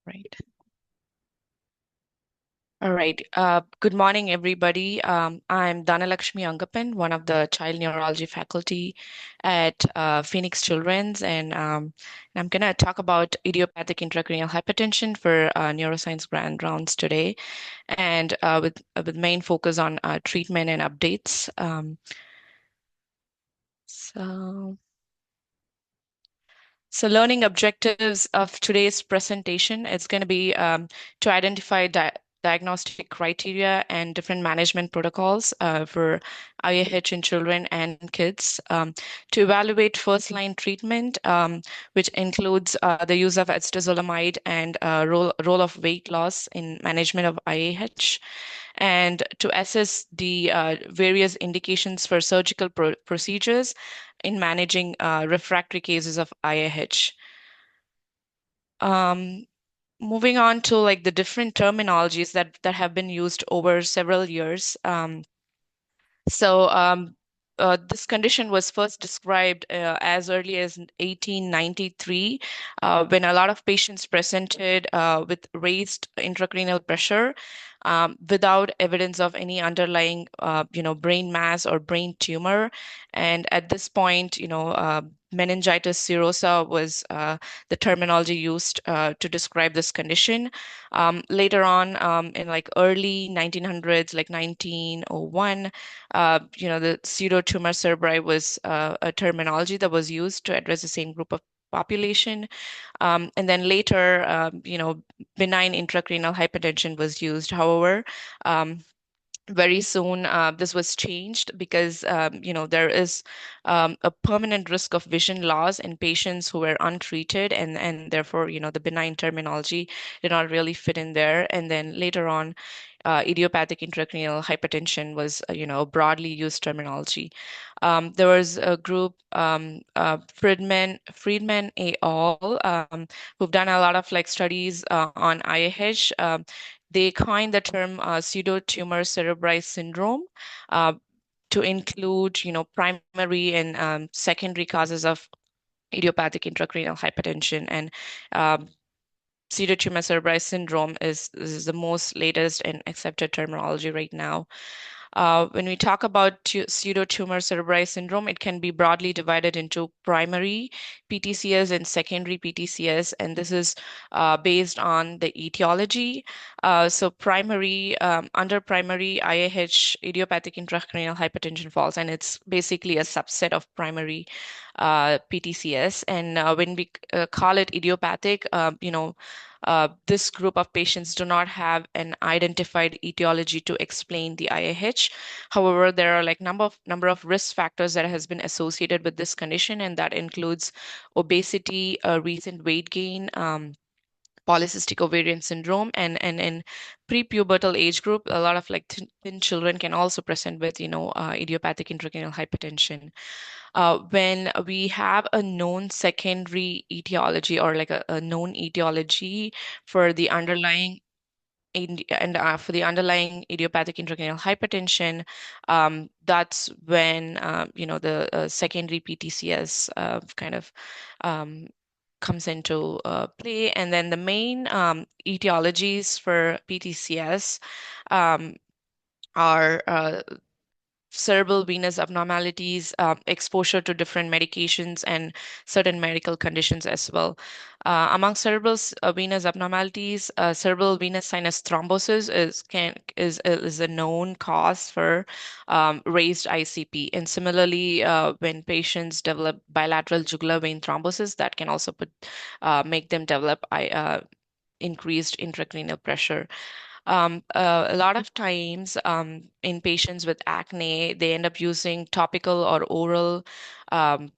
Right. All right. Good morning, everybody. I'm Dhana Angappan, one of the child neurology faculty at Phoenix Children's, and I'm going to talk about idiopathic intracranial hypertension for neuroscience grand rounds today, and with main focus on treatment and updates. So. So learning objectives of today's presentation, it's going to be to identify diagnostic criteria and different management protocols for IAH in children and kids, to evaluate first-line treatment, which includes the use of acetazolamide and role of weight loss in management of IAH, and to assess the various indications for surgical procedures in managing refractory cases of IAH. Um, Moving on to like the different terminologies that have been used over several years. So this condition was first described as early as 1893, when a lot of patients presented with raised intracranial pressure without evidence of any underlying, brain mass or brain tumor. And at this point, meningitis serosa was the terminology used to describe this condition. Later on, in like early 1900s, like 1901, the pseudotumor cerebri was a terminology that was used to address the same group of population. And then later, benign intracranial hypertension was used. However, um, very soon this was changed because there is a permanent risk of vision loss in patients who were untreated, and therefore the benign terminology did not really fit in there. And then later on, idiopathic intracranial hypertension was a broadly used terminology. There was a group, Friedman et al., who've done a lot of like studies on IAH. They coined the term pseudotumor cerebri syndrome uh, to include, primary and secondary causes of idiopathic intracranial hypertension. And um, pseudotumor cerebri syndrome is the most latest and accepted terminology right now. When we talk about pseudotumor cerebri syndrome, it can be broadly divided into primary PTCS and secondary PTCS, and this is based on the etiology. So primary, under primary, IAH, idiopathic intracranial hypertension falls, and it's basically a subset of primary PTCS. And when we call it idiopathic, this group of patients do not have an identified etiology to explain the IAH. However, there are like number of risk factors that has been associated with this condition, and that includes obesity, recent weight gain, polycystic ovarian syndrome, and in prepubertal age group, a lot of like thin children can also present with idiopathic intracranial hypertension. When we have a known secondary etiology, or like a known etiology for the underlying for the underlying idiopathic intracranial hypertension, that's when the secondary PTCS kind of um, comes into play. And then the main etiologies for PTCS um, are cerebral venous abnormalities, exposure to different medications, and certain medical conditions as well. Among cerebral venous abnormalities, cerebral venous sinus thrombosis is a known cause for raised ICP. And similarly, when patients develop bilateral jugular vein thrombosis, that can also make them develop increased intracranial pressure. A lot of times, in patients with acne, they end up using topical or oral um,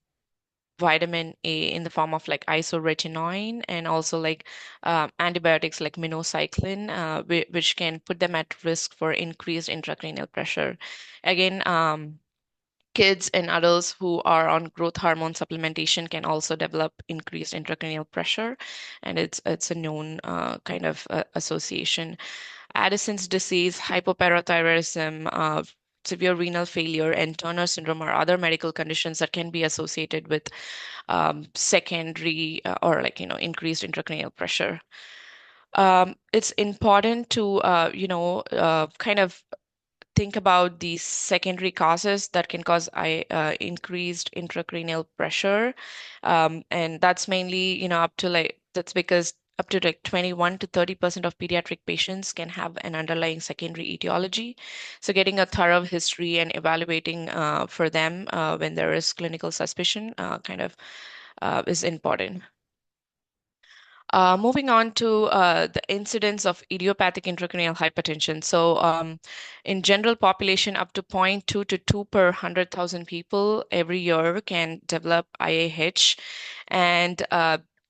vitamin A in the form of like isoretinoin, and also like antibiotics like minocycline, which can put them at risk for increased intracranial pressure. Again, kids and adults who are on growth hormone supplementation can also develop increased intracranial pressure, and it's a known kind of association. Addison's disease, hypoparathyroidism, severe renal failure, and Turner syndrome are other medical conditions that can be associated with secondary or like increased intracranial pressure. It's important to, kind of think about the secondary causes that can cause increased intracranial pressure. And that's mainly, that's because up to like 21 to 30% of pediatric patients can have an underlying secondary etiology. So getting a thorough history and evaluating for them when there is clinical suspicion is important. Moving on to the incidence of idiopathic intracranial hypertension. So, in general population, up to zero point 0.2 to 2 per 100,000 people every year can develop IAH, and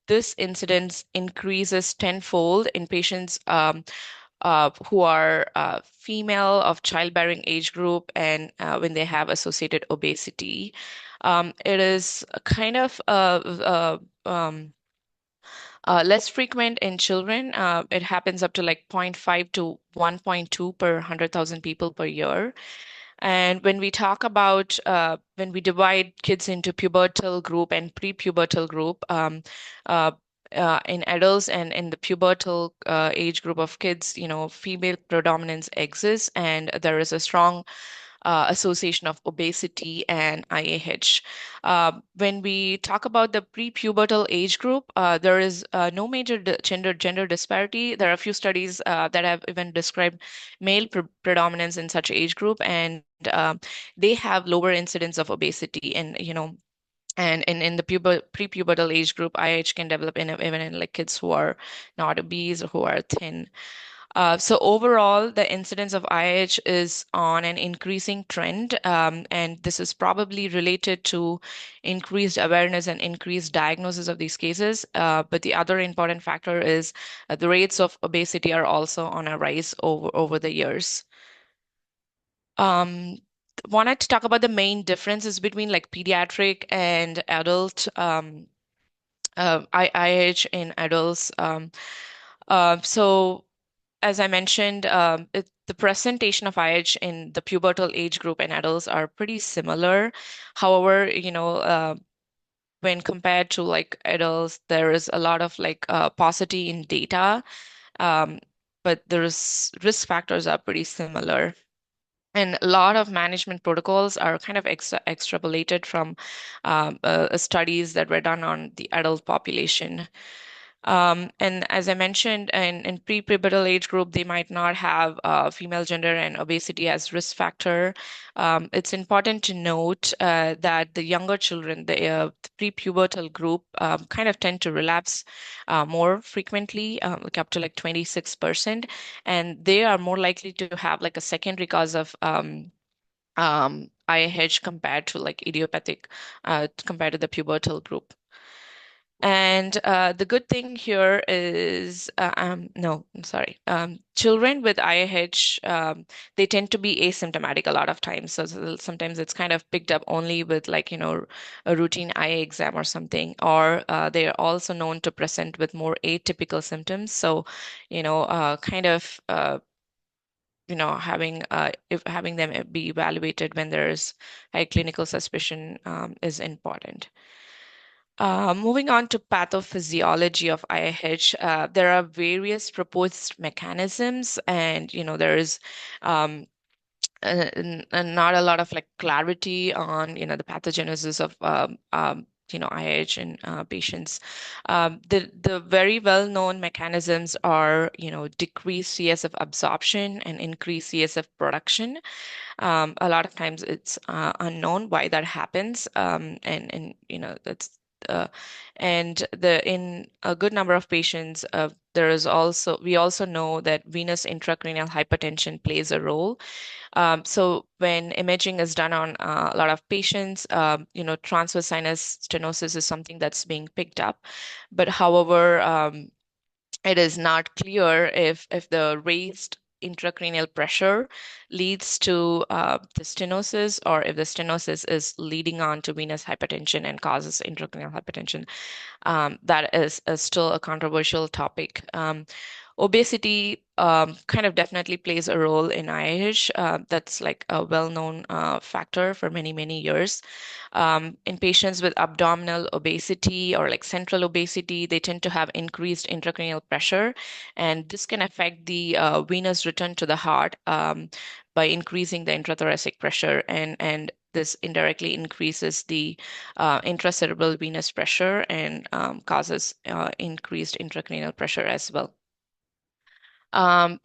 this incidence increases tenfold in patients who are female of childbearing age group and when they have associated obesity. It is kind of less frequent in children. It happens up to like zero point 0.5 to 1.2 per 100,000 people per year. And when we talk about when we divide kids into pubertal group and prepubertal group, uh, in adults and in the pubertal age group of kids, female predominance exists, and there is a strong association of obesity and IAH. When we talk about the prepubertal age group, there is no major gender disparity. There are a few studies that have even described male predominance in such age group, and they have lower incidence of obesity. And in the prepubertal age group, IH can develop even in like kids who are not obese or who are thin. So overall, the incidence of IH is on an increasing trend, and this is probably related to increased awareness and increased diagnosis of these cases. But the other important factor is the rates of obesity are also on a rise over the years. Um, Wanted to talk about the main differences between like pediatric and adult IH in adults. So as I mentioned, the presentation of IH in the pubertal age group and adults are pretty similar. However, when compared to like adults, there is a lot of like paucity in data, um, but there's risk factors are pretty similar. And a lot of management protocols are kind of extrapolated from studies that were done on the adult population. And as I mentioned, in pre-pubertal age group, they might not have female gender and obesity as risk factor. It's important to note that the younger children, the pre-pubertal group, kind of tend to relapse more frequently, like up to like 26%, and they are more likely to have like a secondary cause of IH compared to like idiopathic, compared to the pubertal group. And the good thing here is, no, I'm sorry. Children with IIH, they tend to be asymptomatic a lot of times. So sometimes it's kind of picked up only with like, a routine eye exam or something, or they are also known to present with more atypical symptoms. So, kind of, if having them be evaluated when there's high clinical suspicion is important. Moving on to pathophysiology of IIH, there are various proposed mechanisms, and there is um, not a lot of like clarity on the pathogenesis of IH in patients. The very well-known mechanisms are decreased CSF absorption and increased CSF production. A lot of times it's unknown why that happens, and that's uh, and the in a good number of patients, we also know that venous intracranial hypertension plays a role. So when imaging is done on a lot of patients, transverse sinus stenosis is something that's being picked up. But however, it is not clear if the raised intracranial pressure leads to the stenosis, or if the stenosis is leading on to venous hypertension and causes intracranial hypertension. That is still a controversial topic. Obesity kind of definitely plays a role in IH. That's like a well-known factor for many, many years. In patients with abdominal obesity or like central obesity, they tend to have increased intracranial pressure, and this can affect the venous return to the heart by increasing the intrathoracic pressure, and this indirectly increases the intracerebral venous pressure and causes increased intracranial pressure as well. Um,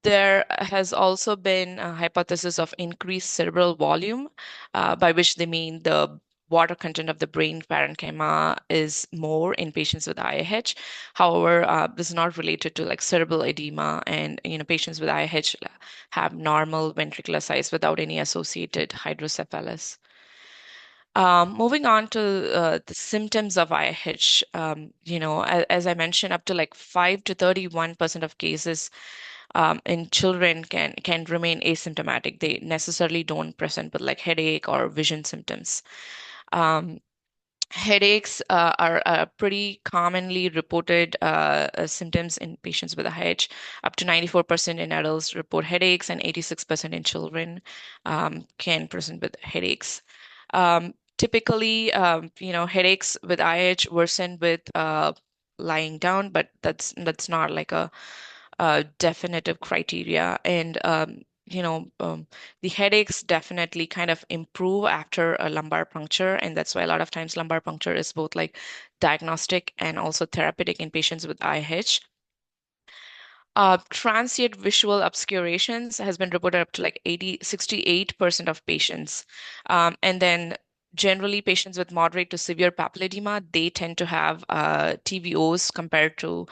there has also been a hypothesis of increased cerebral volume, by which they mean the water content of the brain parenchyma is more in patients with IIH. However, this is not related to like cerebral edema, and patients with IIH have normal ventricular size without any associated hydrocephalus. Moving on to the symptoms of IIH, as I mentioned, up to like 5 to 31% of cases in children can remain asymptomatic. They necessarily don't present with like headache or vision symptoms. Um, Headaches are pretty commonly reported symptoms in patients with IH. Up to 94% in adults report headaches, and 86% in children can present with headaches. Typically, headaches with IH worsen with lying down, but that's not like a definitive criteria. And the headaches definitely kind of improve after a lumbar puncture, and that's why a lot of times lumbar puncture is both like diagnostic and also therapeutic in patients with IH. Transient visual obscurations has been reported up to like 68% of patients. And then generally patients with moderate to severe papilledema, they tend to have TVOs compared to,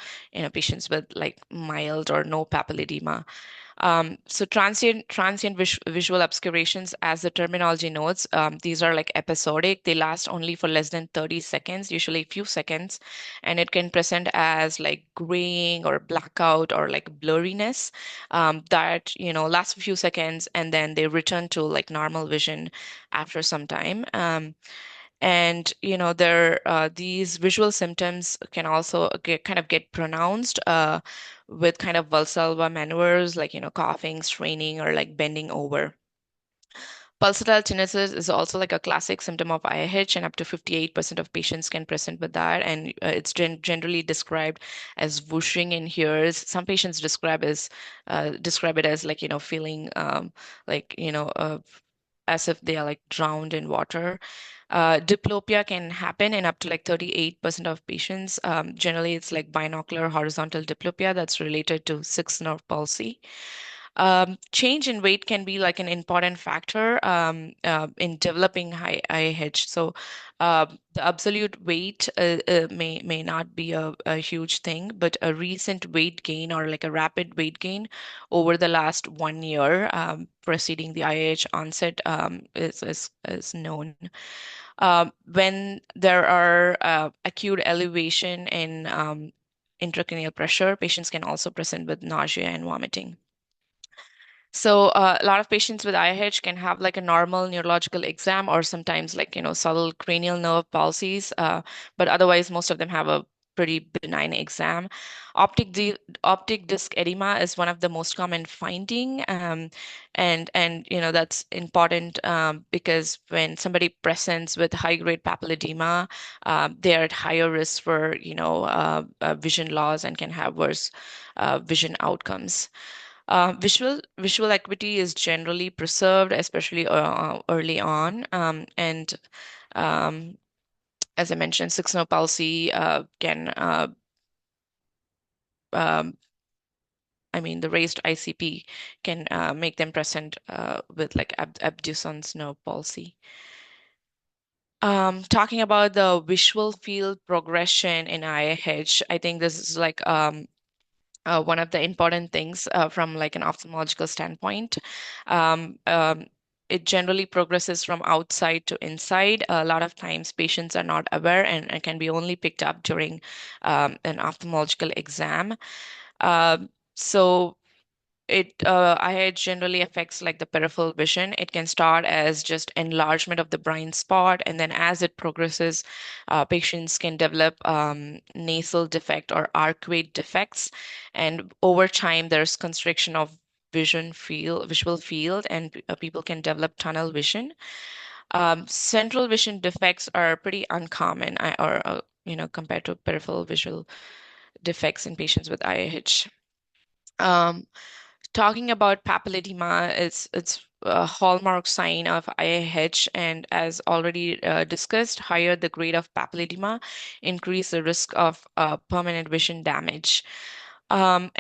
patients with like mild or no papilledema. So transient visual obscurations, as the terminology notes, these are like episodic. They last only for less than 30 seconds, usually a few seconds, and it can present as like graying or blackout or like blurriness that lasts a few seconds, and then they return to like normal vision after some time. And these visual symptoms can also get pronounced with kind of Valsalva maneuvers, like coughing, straining, or like bending over. Pulsatile tinnitus is also like a classic symptom of IIH, and up to 58% of patients can present with that. And it's generally described as whooshing in ears. Some patients describe it as like feeling like as if they are like drowned in water. Diplopia can happen in up to like 38% of patients. Generally, it's like binocular horizontal diplopia that's related to sixth nerve palsy. Change in weight can be like an important factor in developing high IH. So the absolute weight may not be a huge thing, but a recent weight gain or like a rapid weight gain over the last 1 year preceding the IH onset is known. When there are acute elevation in intracranial pressure, patients can also present with nausea and vomiting. So a lot of patients with IH can have like a normal neurological exam, or sometimes like subtle cranial nerve palsies, but otherwise most of them have a pretty benign exam. Optic disc edema is one of the most common finding, and that's important because when somebody presents with high grade papilledema, they're at higher risk for vision loss and can have worse vision outcomes. Visual acuity is generally preserved, especially early on. And um, as I mentioned, sixth nerve palsy can, um, I mean, the raised ICP can make them present with like abducens nerve palsy. Talking about the visual field progression in IIH, I think this is like one of the important things from like an ophthalmological standpoint. Um, um, it generally progresses from outside to inside. A lot of times patients are not aware, and can be only picked up during an ophthalmological exam. So IH generally affects like the peripheral vision. It can start as just enlargement of the blind spot, and then as it progresses, patients can develop nasal defect or arcuate defects, and over time there's constriction of visual field, and people can develop tunnel vision. Central vision defects are pretty uncommon, compared to peripheral visual defects in patients with IIH. Um, Talking about papilledema, it's a hallmark sign of IIH, and as already discussed, higher the grade of papilledema, increase the risk of permanent vision damage. And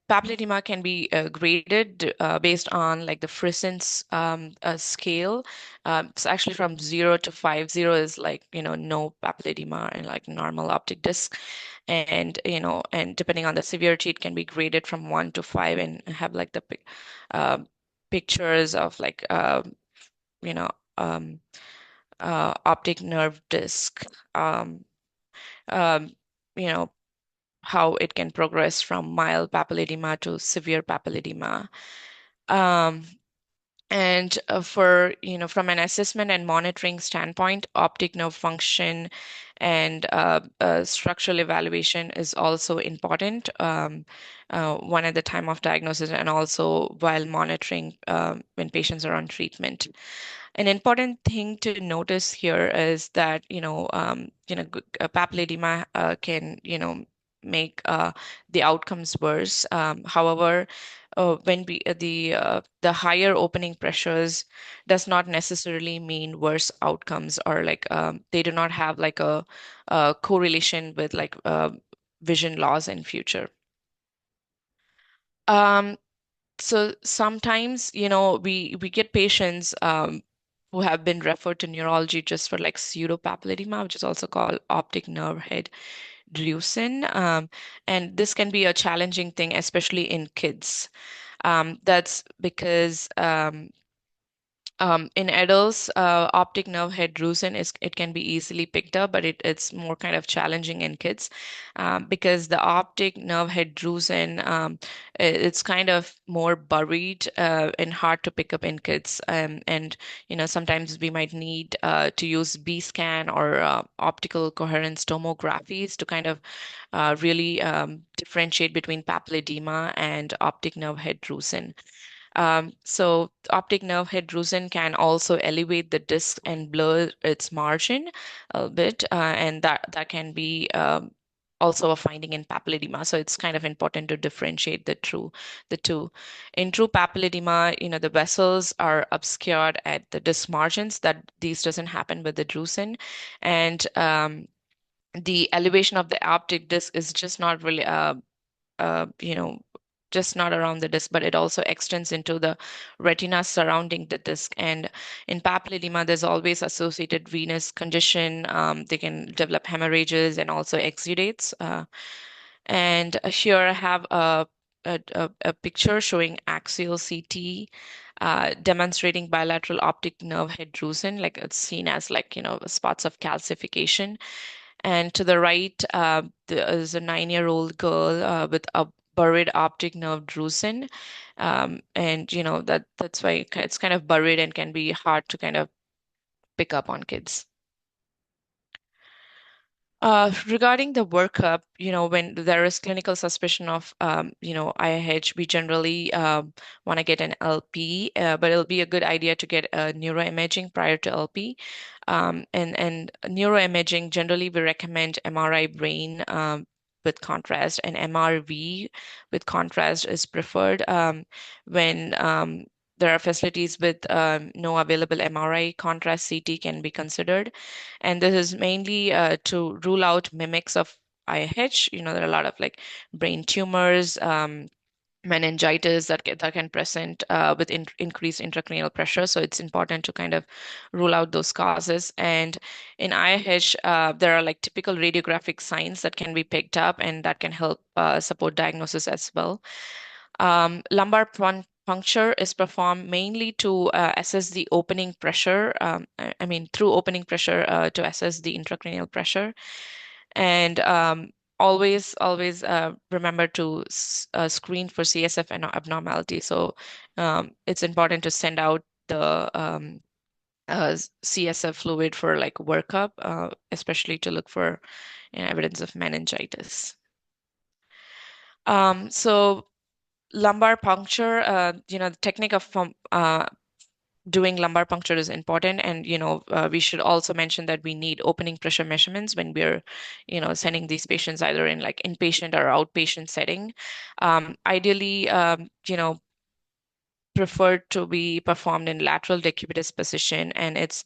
papilledema can be graded based on like the Frison's scale. It's actually from 0 to 5. 0 is like, no papilledema and like normal optic disc. And depending on the severity, it can be graded from 1 to 5 and have like the pictures of like, you know, um, optic nerve disc. Um, um, you know, how it can progress from mild papilledema to severe papilledema. Um, and from an assessment and monitoring standpoint, optic nerve function and structural evaluation is also important, one at the time of diagnosis and also while monitoring when patients are on treatment. An important thing to notice here is that, papilledema can, make the outcomes worse. However, when we the higher opening pressures does not necessarily mean worse outcomes, or like they do not have like a correlation with like vision loss in future. Um, So sometimes, we get patients who have been referred to neurology just for like pseudopapilledema, which is also called optic nerve head drusen. And this can be a challenging thing, especially in kids. That's because in adults, optic nerve head drusen it can be easily picked up, but it's more kind of challenging in kids because the optic nerve head drusen it's kind of more buried and hard to pick up in kids. And sometimes we might need to use B scan or optical coherence tomographies to kind of really differentiate between papilledema and optic nerve head drusen. So optic nerve head drusen can also elevate the disc and blur its margin a bit, and that can be also a finding in papilledema. So it's kind of important to differentiate the two. In true papilledema, the vessels are obscured at the disc margins. That these doesn't happen with the drusen, and the elevation of the optic disc is just not really uh, you know, just not around the disc, but it also extends into the retina surrounding the disc. And in papilledema, there's always associated venous condition. They can develop hemorrhages and also exudates. And here I have a picture showing axial CT demonstrating bilateral optic nerve head drusen, like it's seen as like, spots of calcification. And to the right, there is a 9-year-old girl with a buried optic nerve drusen. And that's why it's kind of buried and can be hard to kind of pick up on kids. Regarding the workup, when there is clinical suspicion of, IIH, we generally want to get an LP, but it'll be a good idea to get a neuroimaging prior to LP. And neuroimaging, generally, we recommend MRI brain with contrast, and MRV with contrast is preferred when there are facilities with no available MRI. Contrast CT can be considered, and this is mainly to rule out mimics of IH. There are a lot of like brain tumors, meningitis that can present with increased intracranial pressure. So it's important to kind of rule out those causes. And in IH, there are like typical radiographic signs that can be picked up and that can help support diagnosis as well. Lumbar puncture is performed mainly to assess the opening pressure. I mean, through opening pressure to assess the intracranial pressure. And always remember to screen for CSF and abnormality. So it's important to send out the CSF fluid for like workup, especially to look for evidence of meningitis. So lumbar puncture, the technique of doing lumbar puncture is important, and we should also mention that we need opening pressure measurements when we're sending these patients either in like inpatient or outpatient setting. Ideally, preferred to be performed in lateral decubitus position, and it's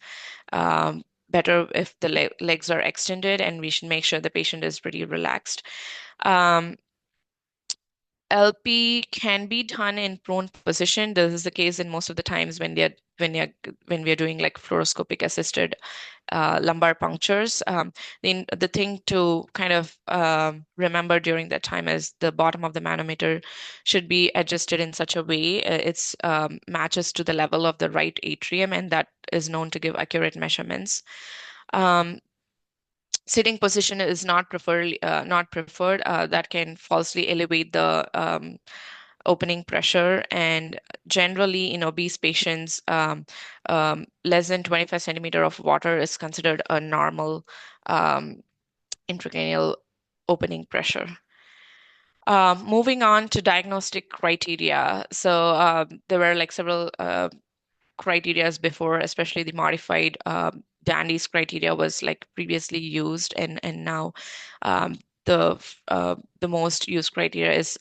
better if the legs are extended, and we should make sure the patient is pretty relaxed. um, LP can be done in prone position. This is the case in most of the times when we are doing like fluoroscopic assisted lumbar punctures. The thing to kind of remember during that time is the bottom of the manometer should be adjusted in such a way it's matches to the level of the right atrium, and that is known to give accurate measurements. Um, Sitting position is not preferred. That can falsely elevate the opening pressure, and generally in obese patients, less than 25 centimeter of water is considered a normal um, intracranial opening pressure. Moving on to diagnostic criteria. So there were like several criterias before, especially the modified Dandy's criteria was like previously used, and now um, the most used criteria is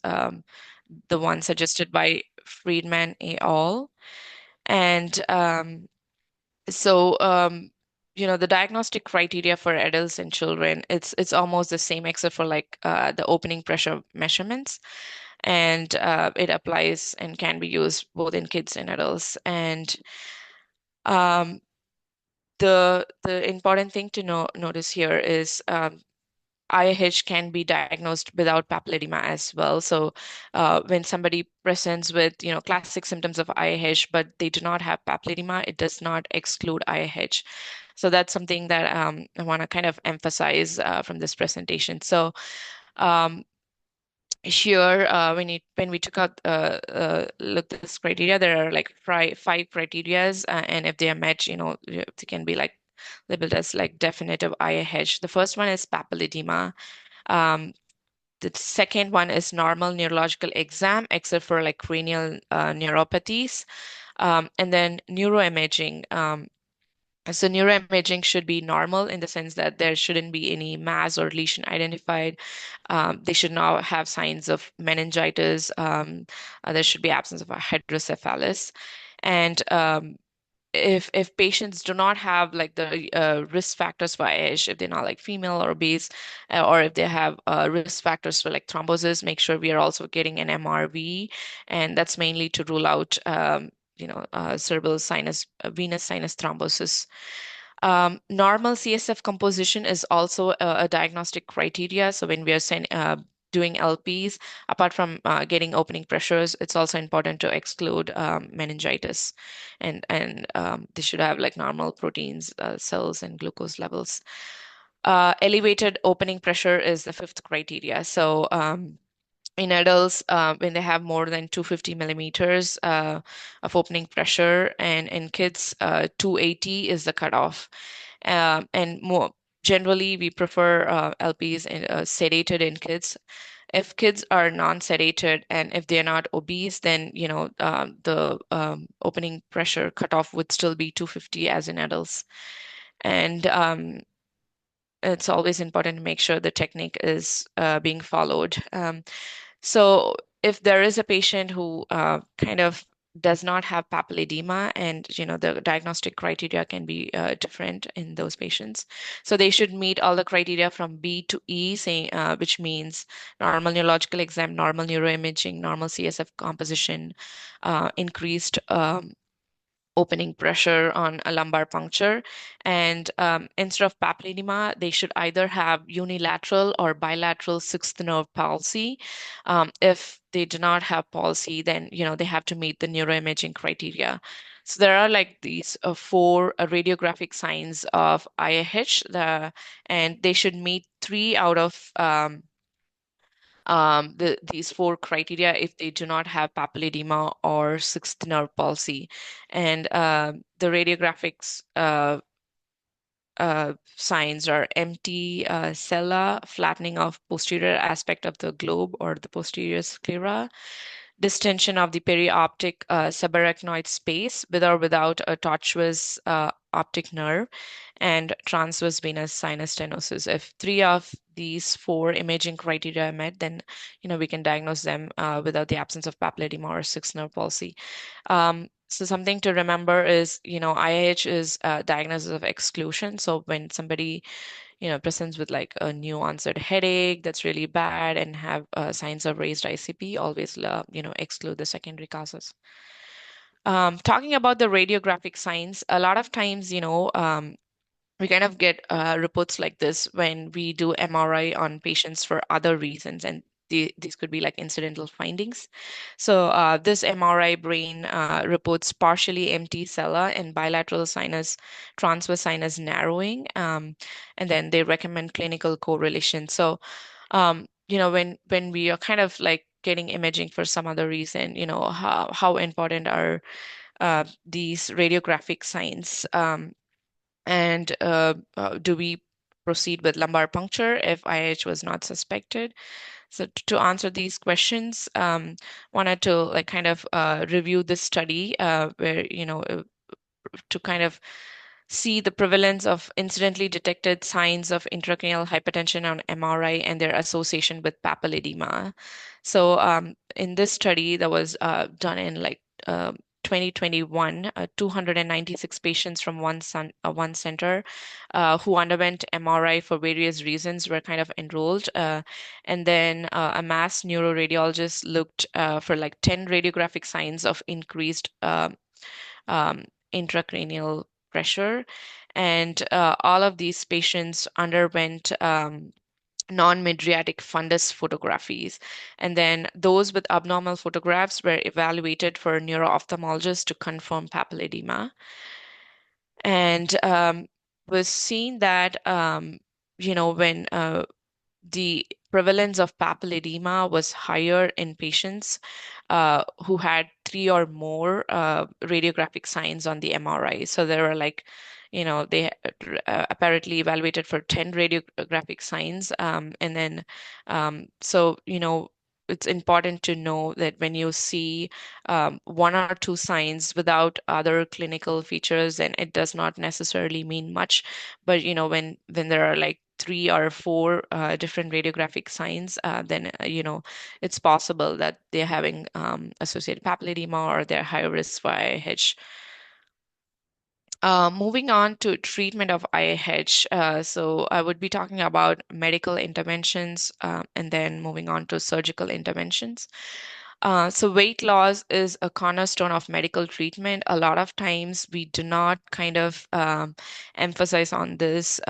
the one suggested by Friedman et al. And so the diagnostic criteria for adults and children, it's almost the same except for like the opening pressure measurements, and it applies and can be used both in kids and adults. And um, the important thing to notice here is IIH can be diagnosed without papilledema as well. So when somebody presents with classic symptoms of IIH, but they do not have papilledema, it does not exclude IIH. So that's something that I want to kind of emphasize from this presentation. So um, here, when we took out looked at this criteria, there are like five criterias, and if they are met, they can be like labeled as like definitive IIH. The first one is papilledema. Um, the second one is normal neurological exam, except for like cranial neuropathies, and then neuroimaging. So neuroimaging should be normal in the sense that there shouldn't be any mass or lesion identified. They should not have signs of meningitis. There should be absence of a hydrocephalus. And if patients do not have like the risk factors for IH, if they're not like female or obese, or if they have risk factors for like thrombosis, make sure we are also getting an MRV, and that's mainly to rule out cerebral sinus, venous sinus thrombosis. Normal CSF composition is also a diagnostic criteria. So when we are doing LPs, apart from getting opening pressures, it's also important to exclude meningitis, and they should have like normal proteins, cells, and glucose levels. Elevated opening pressure is the fifth criteria. So in adults, when they have more than 250 millimeters of opening pressure, and in kids, 280 is the cutoff. And more generally, we prefer LPs sedated in kids. If kids are non-sedated and if they're not obese, then the opening pressure cutoff would still be 250 as in adults. And it's always important to make sure the technique is being followed. So if there is a patient who kind of does not have papilledema, and the diagnostic criteria can be different in those patients, so they should meet all the criteria from B to E, saying which means normal neurological exam, normal neuroimaging, normal CSF composition, increased opening pressure on a lumbar puncture. And instead of papilledema, they should either have unilateral or bilateral sixth nerve palsy. If they do not have palsy, then they have to meet the neuroimaging criteria. So there are like these four radiographic signs of IIH, and they should meet three out of these four criteria if they do not have papilledema or sixth nerve palsy. And the radiographics signs are empty sella, flattening of posterior aspect of the globe or the posterior sclera, distension of the perioptic subarachnoid space with or without a tortuous optic nerve, and transverse venous sinus stenosis. If three of these four imaging criteria are met, then we can diagnose them without the absence of papilledema or sixth nerve palsy. So something to remember is, IIH is a diagnosis of exclusion. So when somebody presents with like a new onset headache that's really bad and have signs of raised ICP, always, exclude the secondary causes. Talking about the radiographic signs, a lot of times, we kind of get reports like this when we do MRI on patients for other reasons, and these could be like incidental findings. So this MRI brain reports partially empty sella and bilateral sinus, transverse sinus narrowing, and then they recommend clinical correlation. So, when we are kind of like getting imaging for some other reason, how important are these radiographic signs? And do we proceed with lumbar puncture if IH was not suspected? So to answer these questions, wanted to like kind of review this study where to kind of see the prevalence of incidentally detected signs of intracranial hypertension on MRI and their association with papilledema. So in this study that was done in like 2021, 296 patients from one center who underwent MRI for various reasons were kind of enrolled. And then a mass neuroradiologist looked for like 10 radiographic signs of increased um, intracranial pressure. And all of these patients underwent non-mydriatic fundus photographies. And then those with abnormal photographs were evaluated for neuro-ophthalmologists to confirm papilledema. And was seen that, when the prevalence of papilledema was higher in patients who had three or more radiographic signs on the MRI. So there were like, they apparently evaluated for 10 radiographic signs. And then, so, it's important to know that when you see one or two signs without other clinical features, then it does not necessarily mean much. But, when there are like three or four different radiographic signs, then it's possible that they're having associated papilledema or they're high risk for IIH. Moving on to treatment of IIH, so I would be talking about medical interventions and then moving on to surgical interventions. So weight loss is a cornerstone of medical treatment. A lot of times we do not kind of emphasize on this.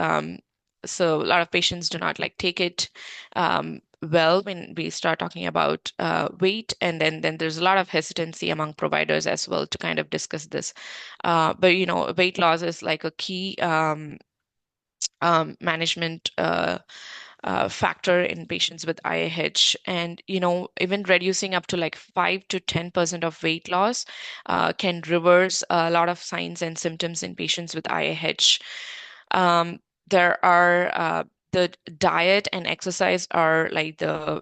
So a lot of patients do not like take it well when we start talking about weight, and then there's a lot of hesitancy among providers as well to kind of discuss this. But weight loss is like a key management factor in patients with IIH. And, even reducing up to like 5 to 10% of weight loss can reverse a lot of signs and symptoms in patients with IIH. There are the diet and exercise are like the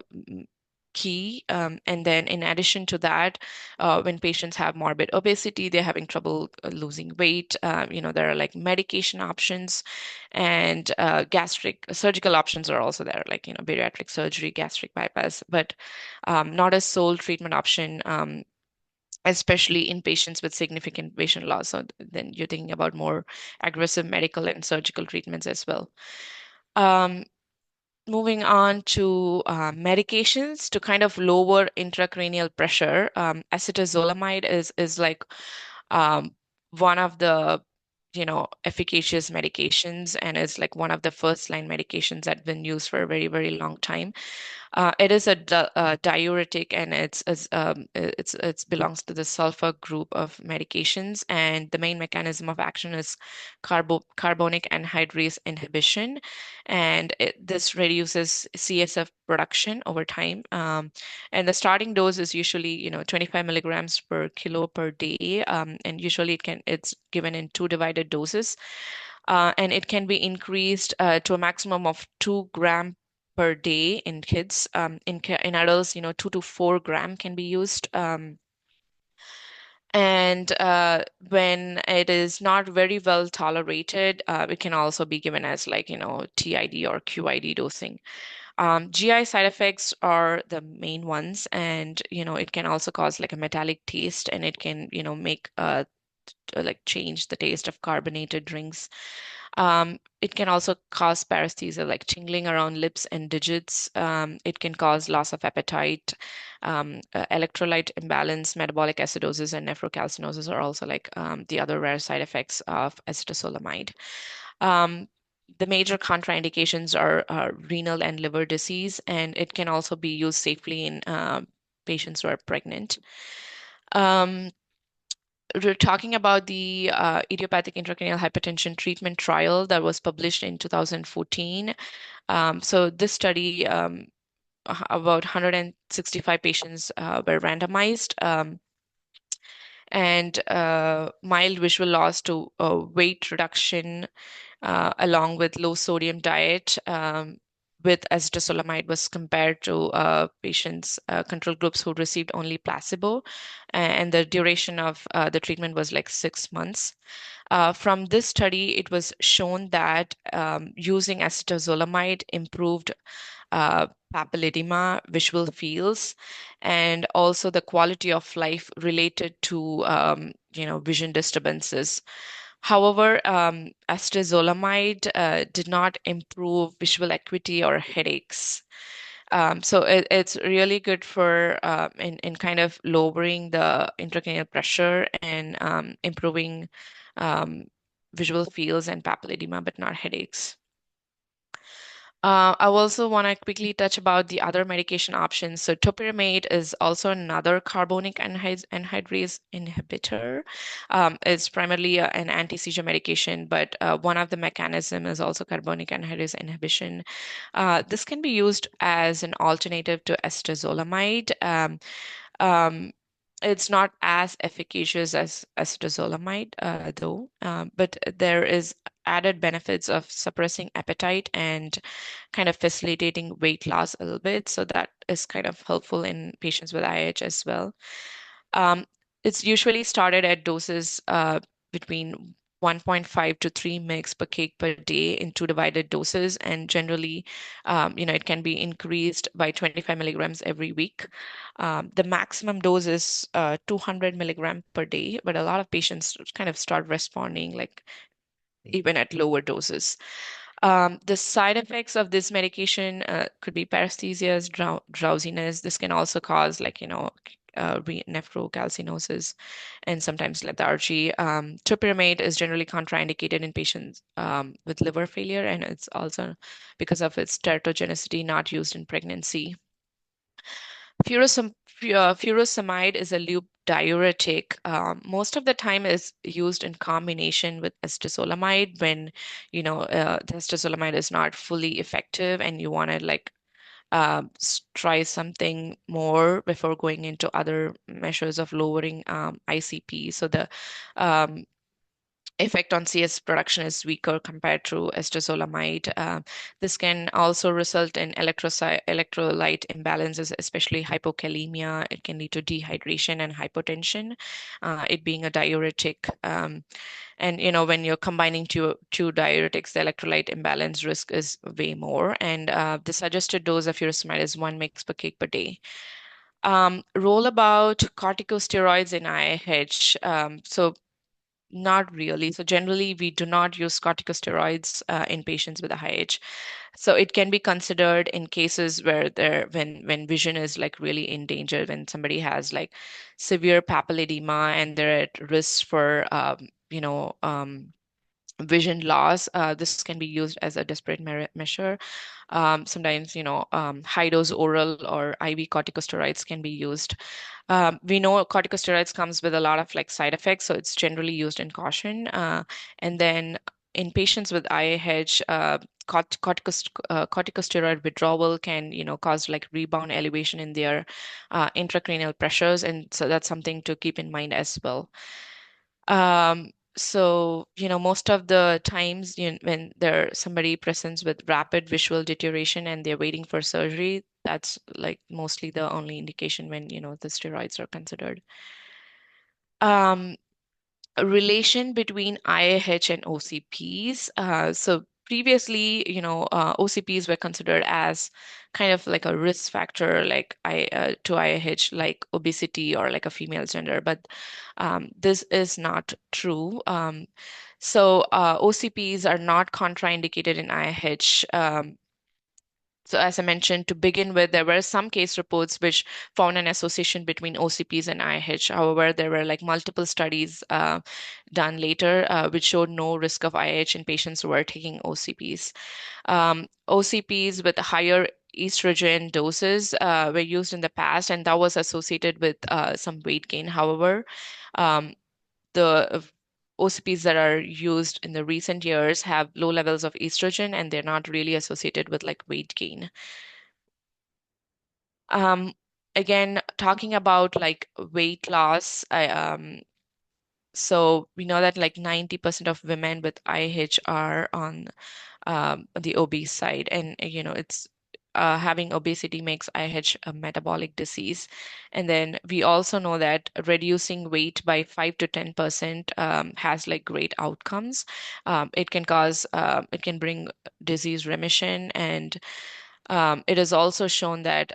key. And then in addition to that, when patients have morbid obesity, they're having trouble losing weight. There are like medication options and gastric surgical options are also there, like, bariatric surgery, gastric bypass, but not a sole treatment option. Especially in patients with significant vision loss. So then you're thinking about more aggressive medical and surgical treatments as well. Um, Moving on to medications to kind of lower intracranial pressure, acetazolamide is like one of the efficacious medications and is like one of the first line medications that have been used for a very, very long time. It is a diuretic, and it's belongs to the sulfur group of medications, and the main mechanism of action is carbonic anhydrase inhibition, and this reduces CSF production over time. And the starting dose is usually 25 milligrams per kilo per day, and usually it's given in two divided doses, and it can be increased to a maximum of 2 gram per day in kids. In adults, 2 to 4 gram can be used. And when it is not very well tolerated, it can also be given as like, TID or QID dosing. GI side effects are the main ones, and it can also cause like a metallic taste, and it can make like change the taste of carbonated drinks. It can also cause paresthesia, like tingling around lips and digits. It can cause loss of appetite, electrolyte imbalance, metabolic acidosis, and nephrocalcinosis are also like the other rare side effects of acetazolamide. Um, the major contraindications are renal and liver disease, and it can also be used safely in patients who are pregnant. Um, we're talking about the idiopathic intracranial hypertension treatment trial that was published in 2014. So this study, about 165 patients were randomized, and mild visual loss to weight reduction along with low sodium diet with acetazolamide was compared to patients, control groups who received only placebo, and the duration of the treatment was like 6 months. From this study, it was shown that using acetazolamide improved papilledema, visual fields, and also the quality of life related to vision disturbances. However, acetazolamide did not improve visual acuity or headaches. So it's really good for in kind of lowering the intracranial pressure and improving um, visual fields and papilledema, but not headaches. I also want to quickly touch about the other medication options. So topiramate is also another carbonic anhydrase inhibitor. It's primarily an anti-seizure medication, but one of the mechanism is also carbonic anhydrase inhibition. This can be used as an alternative to acetazolamide. Um, it's not as efficacious as acetazolamide, though, but there is added benefits of suppressing appetite and kind of facilitating weight loss a little bit. So that is kind of helpful in patients with IH as well. Um, it's usually started at doses between 1.5 to 3 mg per kg per day in two divided doses, and generally, it can be increased by 25 milligrams every week. The maximum dose is 200 milligram per day, but a lot of patients kind of start responding like even at lower doses. The side effects of this medication could be paresthesias, drowsiness. This can also cause like, nephrocalcinosis and sometimes lethargy. Topiramate is generally contraindicated in patients with liver failure, and it's also because of its teratogenicity not used in pregnancy. Furosemide is a loop diuretic. Most of the time is used in combination with acetazolamide when, the acetazolamide is not fully effective and you want to like try something more before going into other measures of lowering ICP. So the um, effect on CS production is weaker compared to acetazolamide. This can also result in electrolyte imbalances, especially hypokalemia. It can lead to dehydration and hypotension, it being a diuretic. And when you're combining two diuretics, the electrolyte imbalance risk is way more. And the suggested dose of furosemide is 1 mg per kg per day. Roll about corticosteroids in IIH. So not really. So generally, we do not use corticosteroids in patients with IH. So it can be considered in cases where when vision is like really in danger, when somebody has like severe papilledema and they're at risk for vision loss. This can be used as a desperate measure. Sometimes, high dose oral or IV corticosteroids can be used. We know corticosteroids comes with a lot of like side effects, so it's generally used in caution. And then in patients with IAH, corticosteroid withdrawal can, cause like rebound elevation in their intracranial pressures, and so that's something to keep in mind as well. So, most of the times when somebody presents with rapid visual deterioration and they're waiting for surgery, that's like mostly the only indication when, the steroids are considered. Um, a relation between IAH and OCPs. So previously, OCPs were considered as kind of like a risk factor, like to IAH, like obesity or like a female gender, but this is not true. So OCPs are not contraindicated in IAH. So as I mentioned, to begin with, there were some case reports which found an association between OCPs and IH. However, there were like multiple studies done later which showed no risk of IH in patients who were taking OCPs. OCPs with higher estrogen doses were used in the past, and that was associated with some weight gain. However, um, the OCPs that are used in the recent years have low levels of estrogen, and they're not really associated with like weight gain. Um, Again, talking about like weight loss, so we know that like 90% of women with IH are on the obese side, and it's having obesity makes IH a metabolic disease. And then we also know that reducing weight by 5 to 10% has like great outcomes. It can bring disease remission, and it is also shown that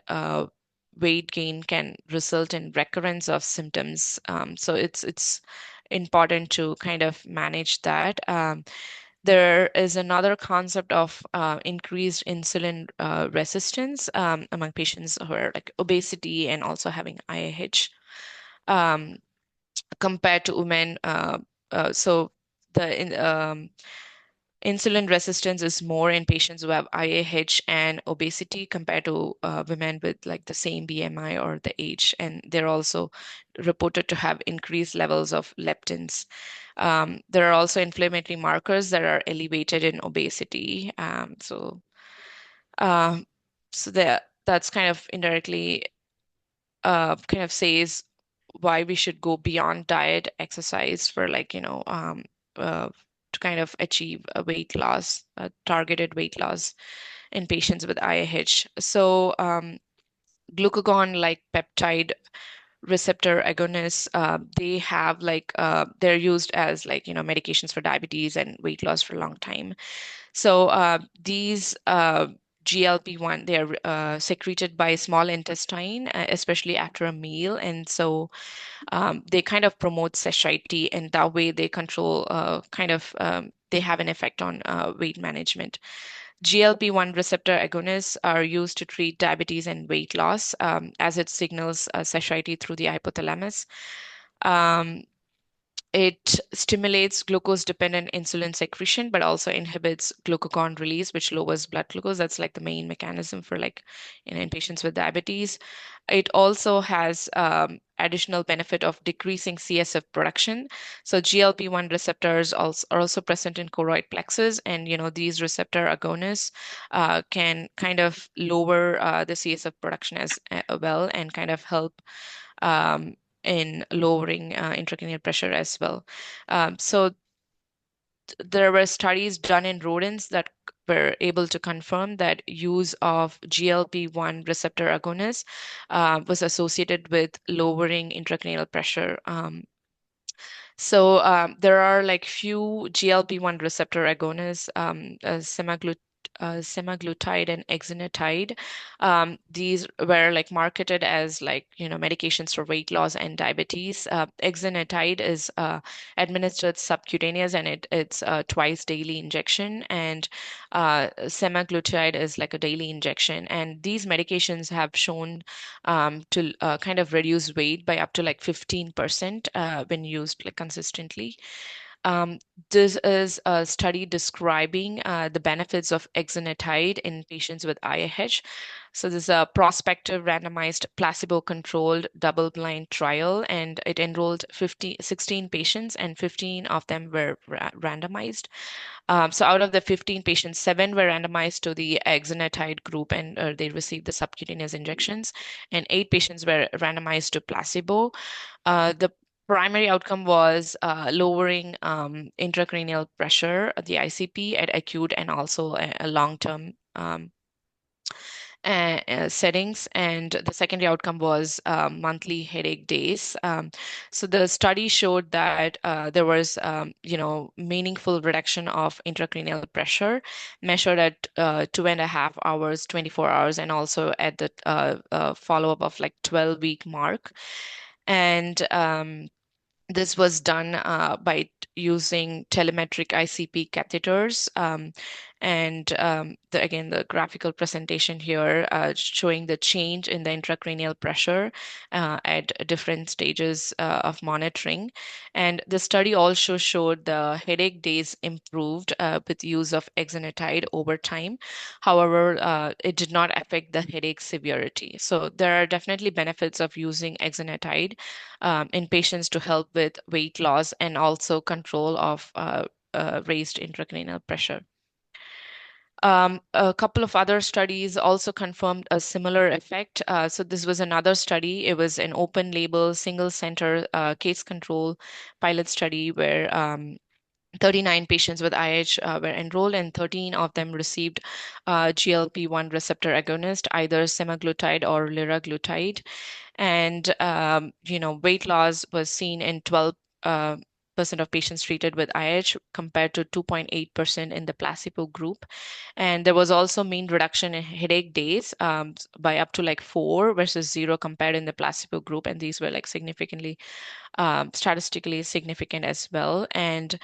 weight gain can result in recurrence of symptoms. So it's important to kind of manage that. There is another concept of increased insulin resistance among patients who are like obesity and also having IAH um, compared to women. So the insulin resistance is more in patients who have IAH and obesity compared to women with like the same BMI or the age. And they're also reported to have increased levels of leptins. There are also inflammatory markers that are elevated in obesity. Um, so that's kind of indirectly kind of says why we should go beyond diet, exercise for like, uh, to kind of achieve a weight loss, a targeted weight loss in patients with IAH. So, glucagon-like peptide receptor agonists, they have like they're used as like medications for diabetes and weight loss for a long time. So these GLP-1, they are secreted by small intestine, especially after a meal, and so they kind of promote satiety, and that way they control they have an effect on weight management. GLP-1 receptor agonists are used to treat diabetes and weight loss as it signals satiety through the hypothalamus. Um, it stimulates glucose-dependent insulin secretion, but also inhibits glucagon release, which lowers blood glucose. That's like the main mechanism for like in patients with diabetes. It also has additional benefit of decreasing CSF production. So GLP-1 receptors are also present in choroid plexus, and these receptor agonists can kind of lower the CSF production as well, and kind of help um, in lowering intracranial pressure as well. So there were studies done in rodents that were able to confirm that use of GLP-1 receptor agonists was associated with lowering intracranial pressure. So there are like few GLP-1 receptor agonists, semaglutide and exenatide. These were like marketed as like medications for weight loss and diabetes. Exenatide is administered subcutaneous, and it's a twice daily injection, and semaglutide is like a daily injection. And these medications have shown to kind of reduce weight by up to like 15% when used like consistently. Um, this is a study describing the benefits of exenatide in patients with IIH. So this is a prospective randomized placebo-controlled double-blind trial, and it enrolled 16 patients, and 15 of them were randomized. So out of the 15 patients, 7 were randomized to the exenatide group, and they received the subcutaneous injections, and 8 patients were randomized to placebo. The primary outcome was lowering intracranial pressure, the ICP, at acute and also a long-term settings, and the secondary outcome was monthly headache days. So the study showed that there was, meaningful reduction of intracranial pressure measured at 2.5 hours, 24 hours, and also at the follow-up of like 12-week mark. And this was done by using telemetric ICP catheters. Again, the graphical presentation here showing the change in the intracranial pressure at different stages of monitoring. And the study also showed the headache days improved with use of exenatide over time. However, it did not affect the headache severity. So there are definitely benefits of using exenatide in patients to help with weight loss and also control of raised intracranial pressure. A couple of other studies also confirmed a similar effect. So this was another study. It was an open label, single center case control pilot study where 39 patients with IH were enrolled, and 13 of them received GLP-1 receptor agonist, either semaglutide or liraglutide. And weight loss was seen in 12 percent of patients treated with IH compared to 2.8% in the placebo group. And there was also mean reduction in headache days by up to like 4 versus 0 compared in the placebo group. And these were like significantly statistically significant as well. And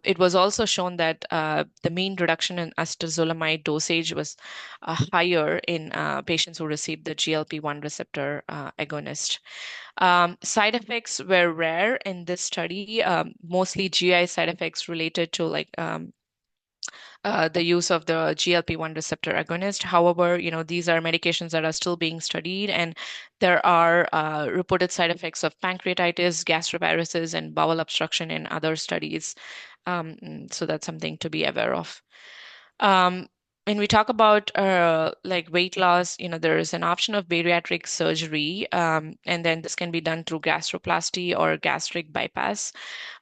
it was also shown that the mean reduction in acetazolamide dosage was higher in patients who received the GLP-1 receptor agonist. Side effects were rare in this study, mostly GI side effects related to like the use of the GLP-1 receptor agonist. However, these are medications that are still being studied, and there are reported side effects of pancreatitis, gastroparesis, and bowel obstruction in other studies. So that's something to be aware of. Um, when we talk about like weight loss, there is an option of bariatric surgery, and then this can be done through gastroplasty or gastric bypass.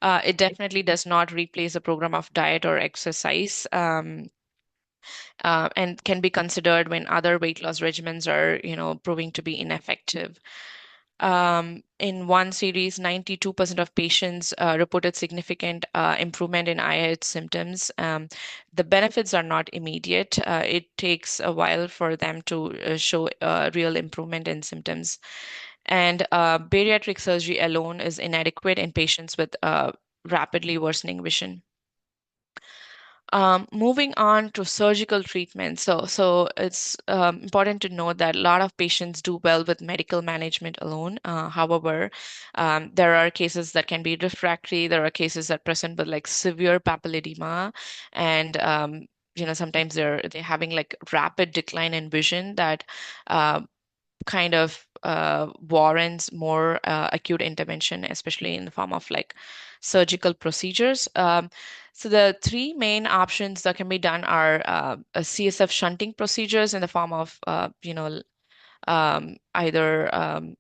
It definitely does not replace a program of diet or exercise. And can be considered when other weight loss regimens are, proving to be ineffective. In one series, 92% of patients reported significant improvement in IH symptoms. The benefits are not immediate. It takes a while for them to show real improvement in symptoms. And bariatric surgery alone is inadequate in patients with rapidly worsening vision. Moving on to surgical treatment. So it's important to note that a lot of patients do well with medical management alone. However, there are cases that can be refractory. There are cases that present with like severe papilledema, and sometimes they're having like rapid decline in vision that uh, kind of warrants more acute intervention, especially in the form of like surgical procedures. So the three main options that can be done are a CSF shunting procedures in the form of, either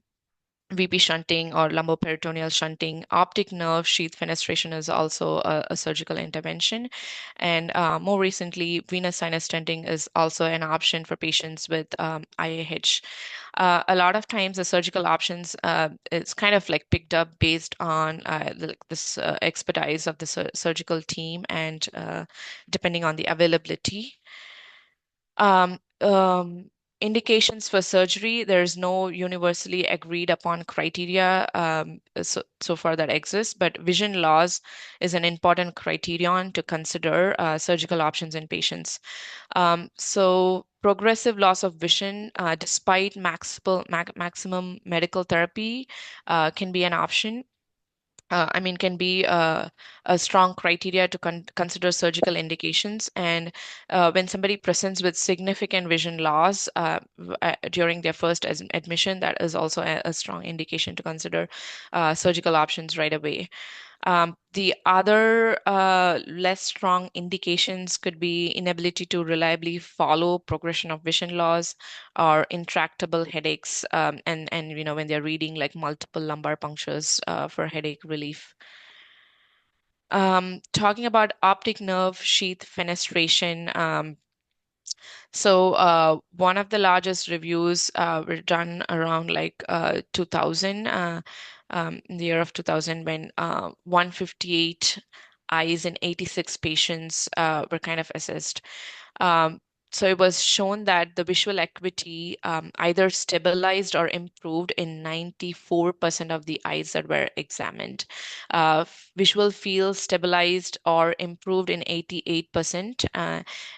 VP shunting or lumboperitoneal shunting. Optic nerve sheath fenestration is also a surgical intervention. And more recently, venous sinus stenting is also an option for patients with IAH. A lot of times, the surgical options it's kind of like picked up based on this expertise of the surgical team and depending on the availability. Um, um, Indications for surgery, there's no universally agreed upon criteria so far that exists, but vision loss is an important criterion to consider surgical options in patients. So progressive loss of vision, despite maximum medical therapy, can be an option. can be a strong criteria to consider surgical indications. And when somebody presents with significant vision loss during their first admission, that is also a strong indication to consider surgical options right away. The other less strong indications could be inability to reliably follow progression of vision loss or intractable headaches, and when they're reading like multiple lumbar punctures for headache relief. Talking about optic nerve sheath fenestration, one of the largest reviews were done around like 2000, in the year of 2000, when 158 eyes in 86 patients were kind of assessed. Um, so it was shown that the visual acuity either stabilized or improved in 94% of the eyes that were examined. Visual field stabilized or improved in 88%,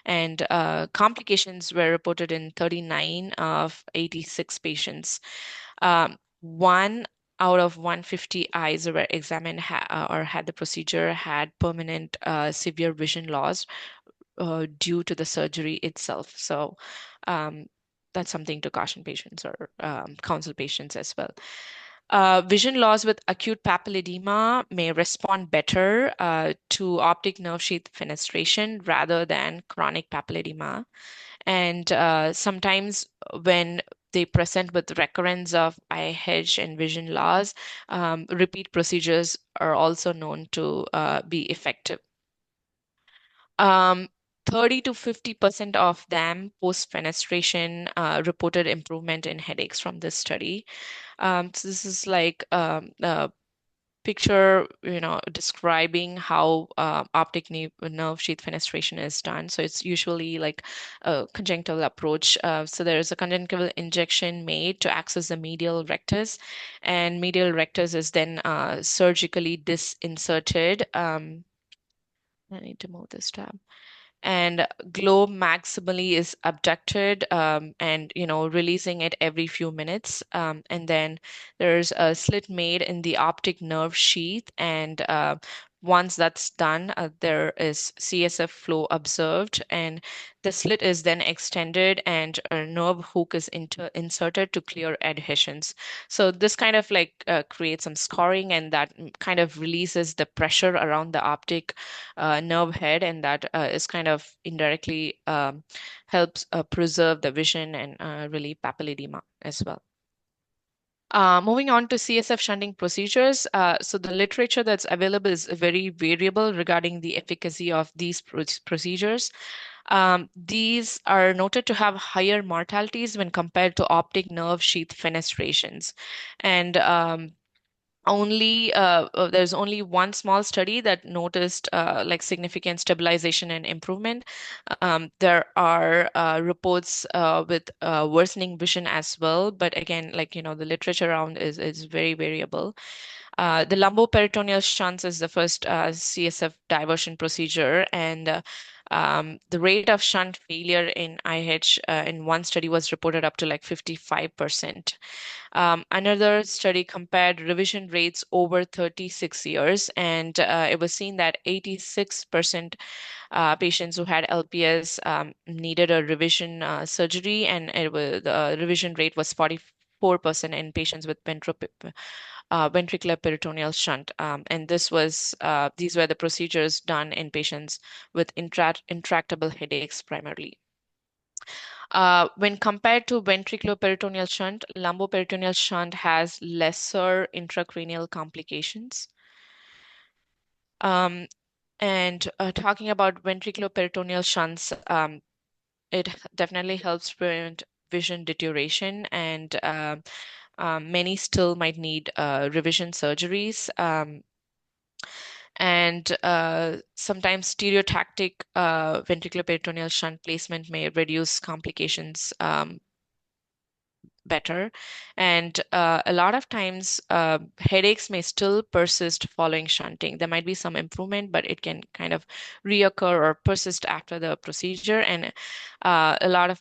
and complications were reported in 39 of 86 patients. One out of 150 eyes that were examined or had the procedure had permanent severe vision loss due to the surgery itself. So um, that's something to caution patients or counsel patients as well. Vision loss with acute papilledema may respond better to optic nerve sheath fenestration rather than chronic papilledema. And sometimes when they present with recurrence of IH and vision loss, repeat procedures are also known to be effective. Um, 30 to 50% of them post fenestration reported improvement in headaches from this study. So this is like a picture, describing how optic nerve sheath fenestration is done. So it's usually like a conjunctival approach. So there is a conjunctival injection made to access the medial rectus, and medial rectus is then surgically disinserted. I need to move this tab, and globe maximally is abducted, and releasing it every few minutes, and then there's a slit made in the optic nerve sheath, and once that's done, there is CSF flow observed, and the slit is then extended and a nerve hook is inserted to clear adhesions. So this kind of like creates some scarring, and that kind of releases the pressure around the optic nerve head, and that is kind of indirectly helps preserve the vision and relieve papilledema as well. Moving on to CSF shunting procedures. So the literature that's available is very variable regarding the efficacy of these procedures. These are noted to have higher mortalities when compared to optic nerve sheath fenestrations. And there's only one small study that noticed like significant stabilization and improvement. There are reports with worsening vision as well, but again, like the literature around is very variable. The lumboperitoneal shunts is the first CSF diversion procedure, and the rate of shunt failure in IH in one study was reported up to like 55%. Another study compared revision rates over 36 years, and it was seen that 86% patients who had LPS needed a revision surgery, and the revision rate was 44% in patients with ventricular peritoneal shunt. And these were the procedures done in patients with intractable headaches primarily. When compared to ventricular peritoneal shunt, lumboperitoneal shunt has lesser intracranial complications. Um, and talking about ventricular peritoneal shunts, it definitely helps prevent vision deterioration, and many still might need revision surgeries. And sometimes stereotactic ventricular peritoneal shunt placement may reduce complications better. And a lot of times, headaches may still persist following shunting. There might be some improvement, but it can kind of reoccur or persist after the procedure. And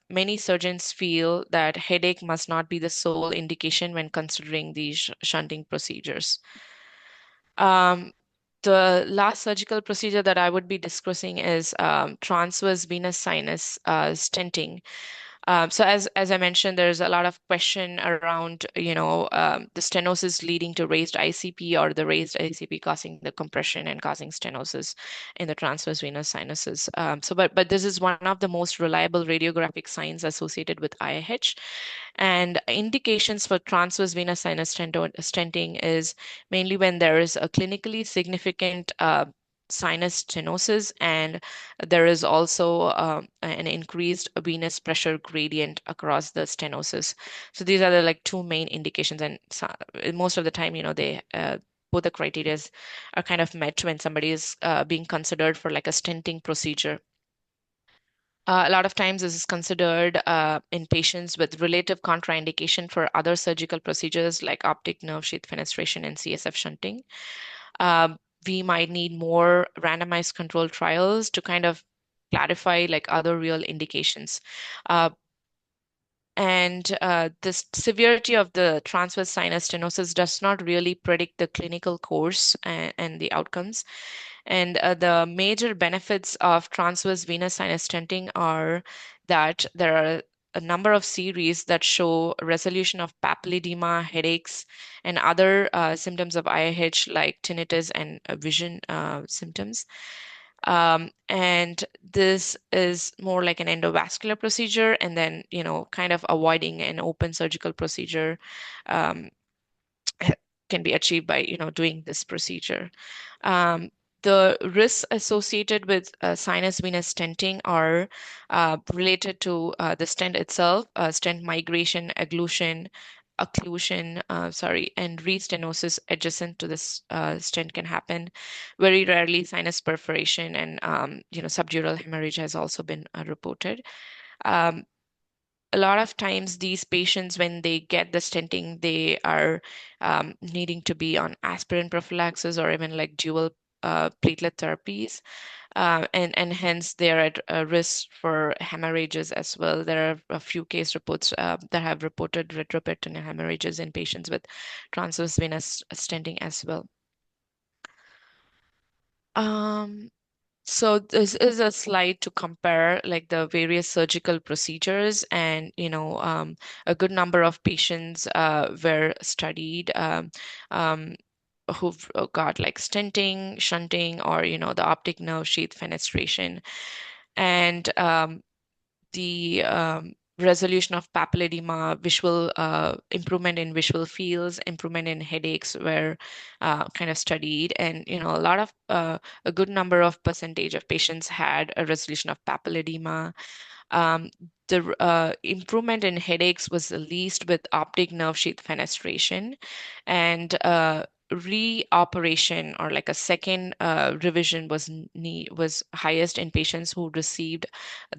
many surgeons feel that headache must not be the sole indication when considering these shunting procedures. Um, the last surgical procedure that I would be discussing is transverse venous sinus stenting. So as I mentioned, there's a lot of question around, the stenosis leading to raised ICP or the raised ICP causing the compression and causing stenosis in the transverse venous sinuses. But this is one of the most reliable radiographic signs associated with IIH. And indications for transverse venous sinus stenting is mainly when there is a clinically significant sinus stenosis, and there is also an increased venous pressure gradient across the stenosis. So these are the like two main indications, and most of the time, they both the criteria are kind of met when somebody is being considered for like a stenting procedure. A lot of times, this is considered in patients with relative contraindication for other surgical procedures like optic nerve sheath fenestration and CSF shunting. We might need more randomized control trials to kind of clarify like other real indications. Uh, and the severity of the transverse sinus stenosis does not really predict the clinical course and the outcomes. And the major benefits of transverse venous sinus stenting are that there are a number of series that show resolution of papilledema, headaches, and other symptoms of IIH like tinnitus and vision symptoms. And this is more like an endovascular procedure, and then, kind of avoiding an open surgical procedure um, can be achieved by, doing this procedure. Um, the risks associated with sinus venous stenting are related to the stent itself, stent migration, occlusion, and restenosis adjacent to this stent can happen. Very rarely, sinus perforation and subdural hemorrhage has also been reported. Um, a lot of times these patients, when they get the stenting, they are needing to be on aspirin prophylaxis or even like dual platelet therapies, and hence they are at risk for hemorrhages as well. There are a few case reports that have reported retroperitoneal hemorrhages in patients with transverse venous stenting as well. Um, So this is a slide to compare like the various surgical procedures, and a good number of patients were studied um, who've got like stenting, shunting, or the optic nerve sheath fenestration, and the resolution of papilledema, visual improvement in visual fields, improvement in headaches were kind of studied, and a good number of percentage of patients had a resolution of papilledema. The improvement in headaches was the least with optic nerve sheath fenestration, and reoperation or like a second revision was highest in patients who received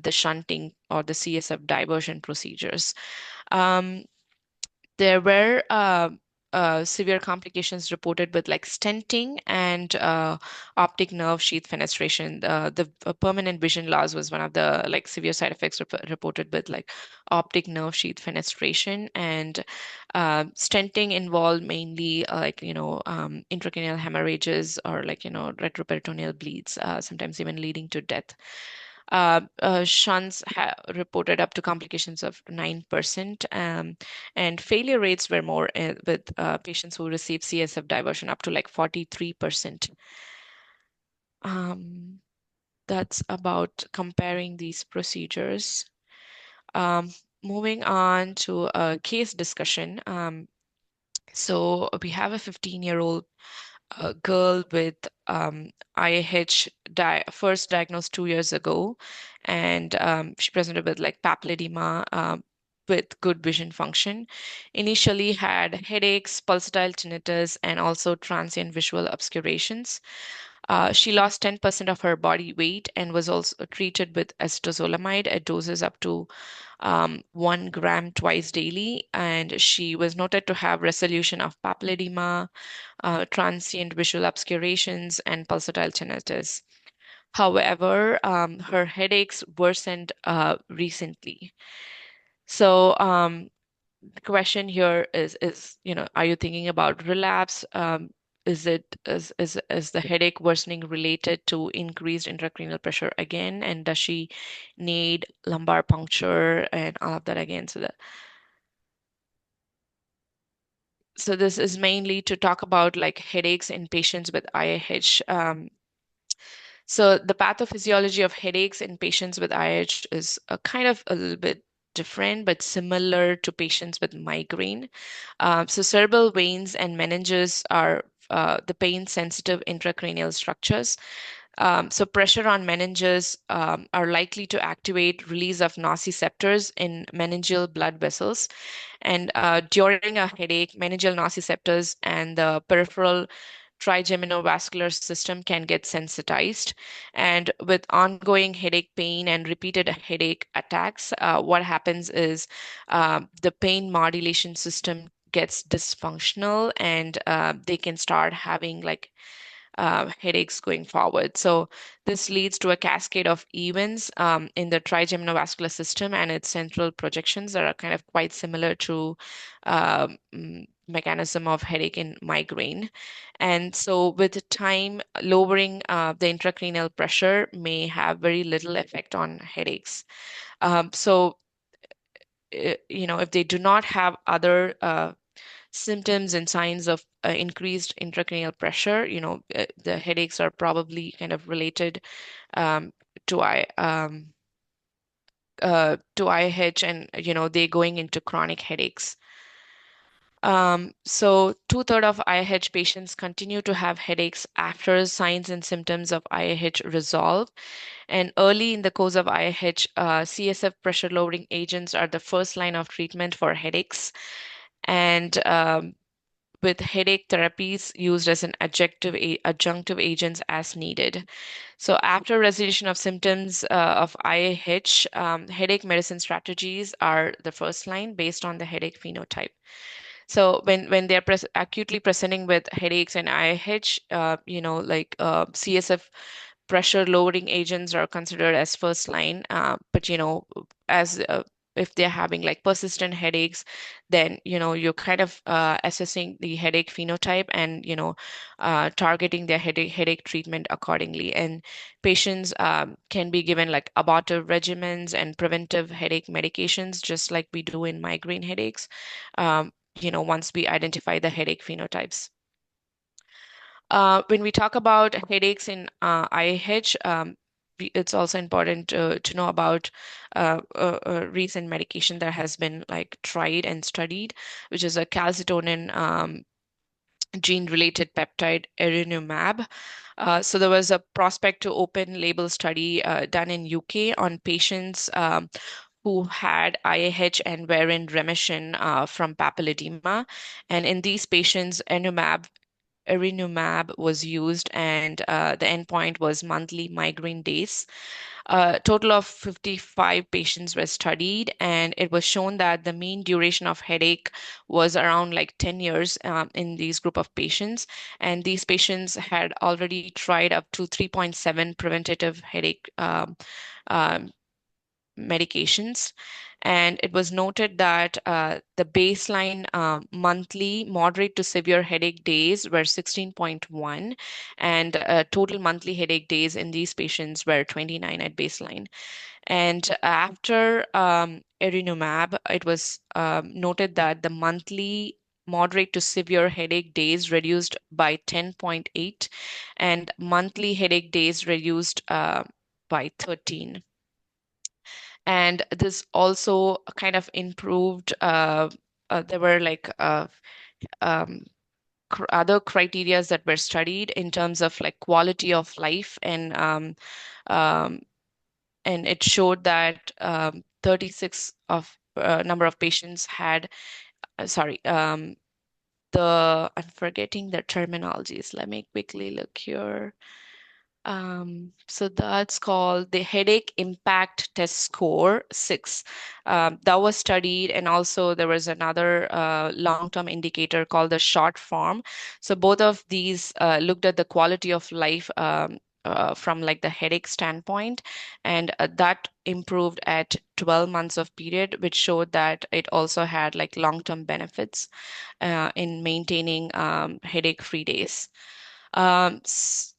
the shunting or the CSF diversion procedures. Um, there were severe complications reported with like stenting and optic nerve sheath fenestration. The permanent vision loss was one of the like severe side effects reported with like optic nerve sheath fenestration, and stenting involved mainly intracranial hemorrhages or retroperitoneal bleeds, sometimes even leading to death. Shunts reported up to complications of 9%, and failure rates were more with patients who received CSF diversion up to like 43%. Um, that's about comparing these procedures. Um, Moving on to a case discussion. So we have a 15-year-old girl with IH first diagnosed 2 years ago, and she presented with like papilledema with good vision function. Initially had headaches, pulsatile tinnitus, and also transient visual obscurations. She lost 10% of her body weight and was also treated with acetazolamide at doses up to 1 gram twice daily. And she was noted to have resolution of papilledema, transient visual obscurations, and pulsatile tinnitus. However, her headaches worsened recently. So the question here is, are you thinking about relapse? is the headache worsening related to increased intracranial pressure again? And does she need lumbar puncture and all of that again? So this is mainly to talk about like headaches in patients with IIH. So the pathophysiology of headaches in patients with IH is kind of a little bit different, but similar to patients with migraine. So cerebral veins and meninges are the pain-sensitive intracranial structures. So pressure on meninges are likely to activate release of nociceptors in meningeal blood vessels. And during a headache, meningeal nociceptors and the peripheral trigeminal system can get sensitized. And with ongoing headache pain and repeated headache attacks, what happens is the pain modulation system gets dysfunctional and they can start having like headaches going forward. So this leads to a cascade of events in the trigeminal system and its central projections that are kind of quite similar to mechanism of headache in migraine. And so with time, lowering the intracranial pressure may have very little effect on headaches. So, if they do not have other symptoms and signs of increased intracranial pressure, the headaches are probably kind of related um, to IH, and they're going into chronic headaches. So two-thirds of IH patients continue to have headaches after signs and symptoms of IH resolve. And early in the course of IH, CSF pressure lowering agents are the first line of treatment for headaches. And with headache therapies used as an adjunctive agents as needed. So after resolution of symptoms of IH, headache medicine strategies are the first line based on the headache phenotype. So when they're acutely presenting with headaches and IH, like CSF pressure lowering agents are considered as first line. But as if they're having like persistent headaches, then you're kind of assessing the headache phenotype and targeting their headache treatment accordingly. And patients can be given like abortive regimens and preventive headache medications, just like we do in migraine headaches. Once we identify the headache phenotypes. When we talk about headaches in IH, it's also important to know about a recent medication that has been like tried and studied, which is a calcitonin gene-related peptide erinumab. So there was a prospect to open label study done in UK on patients who had IAH and were in remission from papilledema. And in these patients, erinumab was used, and the endpoint was monthly migraine days. A total of 55 patients were studied, and it was shown that the mean duration of headache was around like 10 years in these group of patients. And these patients had already tried up to 3.7 preventative headache um, medications. And it was noted that the baseline monthly moderate to severe headache days were 16.1, and total monthly headache days in these patients were 29 at baseline. And after erinumab, it was noted that the monthly moderate to severe headache days reduced by 10.8, and monthly headache days reduced by 13. And this also kind of improved. There were like um, other criterias that were studied in terms of like quality of life, um, and it showed that 36 of number of patients had sorry I'm forgetting the terminologies. Let me quickly look here. So that's called the Headache Impact Test Score 6. That was studied, and also there was another long-term indicator called the short form. So both of these looked at the quality of life from like the headache standpoint, and that improved at 12 months of period, which showed that it also had like long-term benefits in maintaining headache-free days.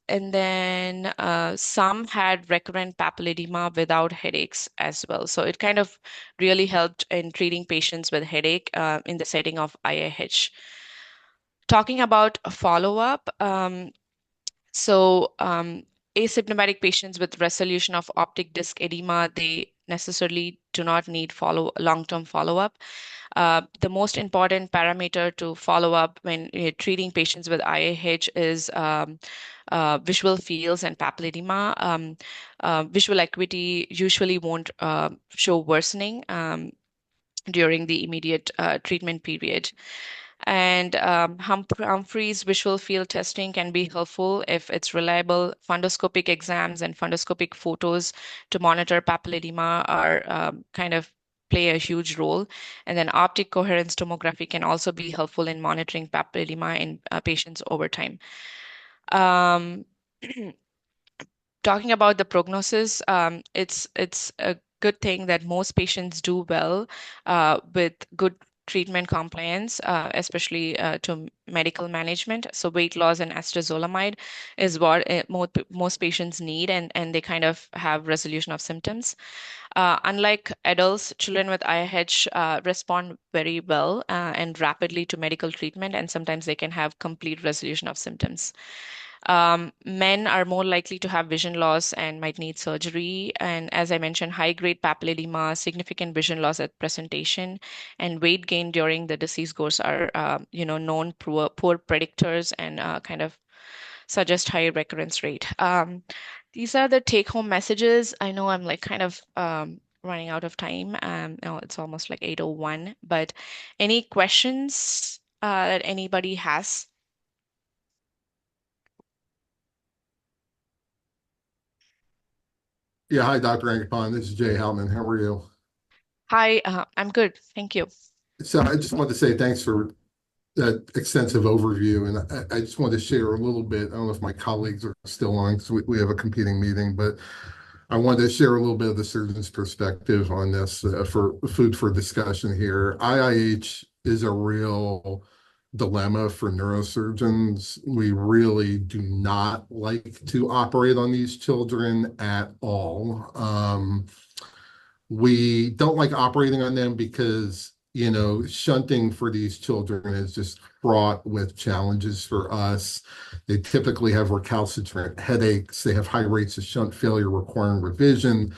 And then some had recurrent papilledema without headaches as well. So it kind of really helped in treating patients with headache in the setting of IIH. Talking about follow-up, asymptomatic patients with resolution of optic disc edema, they necessarily do not need long-term follow-up. The most important parameter to follow up when treating patients with IAH is visual fields and papilledema. Visual acuity usually won't show worsening during the immediate treatment period. And Humphrey's visual field testing can be helpful if it's reliable. Fundoscopic exams and fundoscopic photos to monitor papilledema are kind of play a huge role. And then optic coherence tomography can also be helpful in monitoring papilledema in patients over time. Um, Talking about the prognosis, it's a good thing that most patients do well with good treatment compliance, especially to medical management. So weight loss and acetazolamide is what most patients need, and they kind of have resolution of symptoms. Unlike adults, children with IIH respond very well and rapidly to medical treatment, and sometimes they can have complete resolution of symptoms. Men are more likely to have vision loss and might need surgery. And as I mentioned, high-grade papilledema, significant vision loss at presentation, and weight gain during the disease course are, known poor predictors and kind of suggest high recurrence rate. These are the take-home messages. I know I'm like kind of running out of time. No, it's almost like 8:01, but any questions that anybody has? Yeah, hi, Dr. Angappan. This is Jay Hellman. How are you? Hi, I'm good. Thank you. So I just wanted to say thanks for that extensive overview. And I just wanted to share a little bit. I don't know if my colleagues are still on because we have a competing meeting, but I wanted to share a little bit of the surgeon's perspective on this for food for discussion here. IIH is a real dilemma for neurosurgeons. We really do not like to operate on these children at all. We don't like operating on them because, shunting for these children is just fraught with challenges for us. They typically have recalcitrant headaches. They have high rates of shunt failure requiring revision.